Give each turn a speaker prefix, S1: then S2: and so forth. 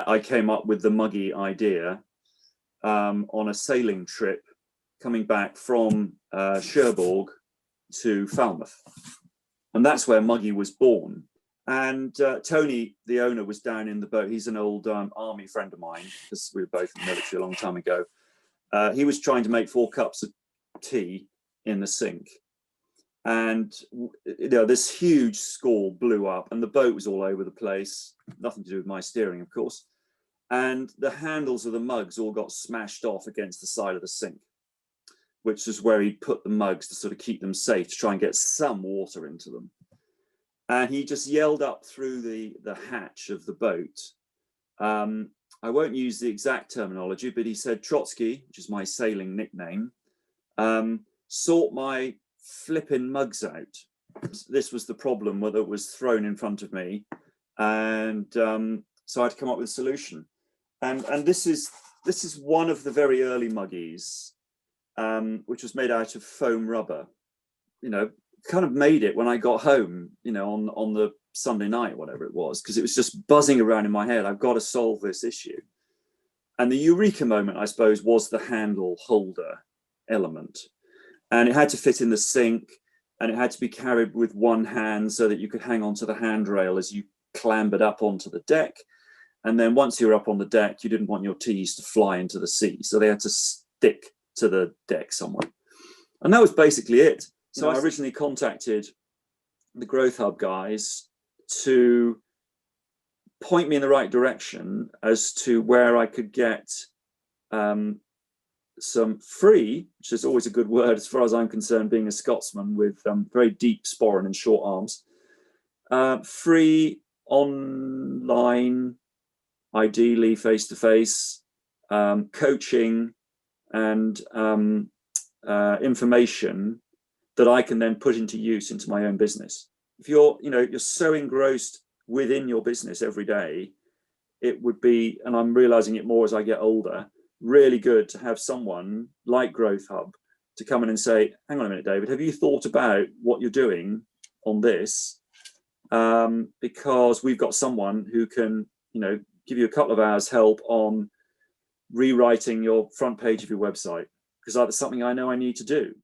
S1: I came up with the Muggy idea on a sailing trip coming back from Cherbourg to Falmouth. And that's where Muggy was born. And Tony, the owner, was down in the boat. He's an old army friend of mine, because we were both in the military a long time ago. He was trying to make 4 cups of tea in the sink. And this huge squall blew up, and the boat was all over the place. Nothing to do with my steering, of course. And the handles of the mugs all got smashed off against the side of the sink, which is where he put the mugs to sort of keep them safe, to try and get some water into them. And he just yelled up through the hatch of the boat. I won't use the exact terminology, but he said, "Trotsky," which is my sailing nickname, "sort my flipping mugs out." This was the problem, whether it was thrown in front of me. And so I had to come up with a solution. And this is one of the very early Muggies, which was made out of foam rubber. Kind of made it when I got home, on the Sunday night, whatever it was, because it was just buzzing around in my head. I've got to solve this issue. And the eureka moment, I suppose, was the handle holder element. And it had to fit in the sink, and it had to be carried with one hand so that you could hang onto the handrail as you clambered up onto the deck. And then once you were up on the deck, you didn't want your teas to fly into the sea. So they had to stick to the deck somewhere. And that was basically it. So I originally contacted the Growth Hub guys to point me in the right direction as to where I could get some free, which is always a good word as far as I'm concerned, being a Scotsman with very deep sporran and short arms, free online, ideally face-to-face, coaching and information that I can then put into use into my own business. If you're so engrossed within your business every day, it would be, and I'm realizing it more as I get older, really good to have someone like Growth Hub to come in and say, "Hang on a minute, David, have you thought about what you're doing on this? Because we've got someone who can, give you a couple of hours help on rewriting your front page of your website, because that's something I know I need to do."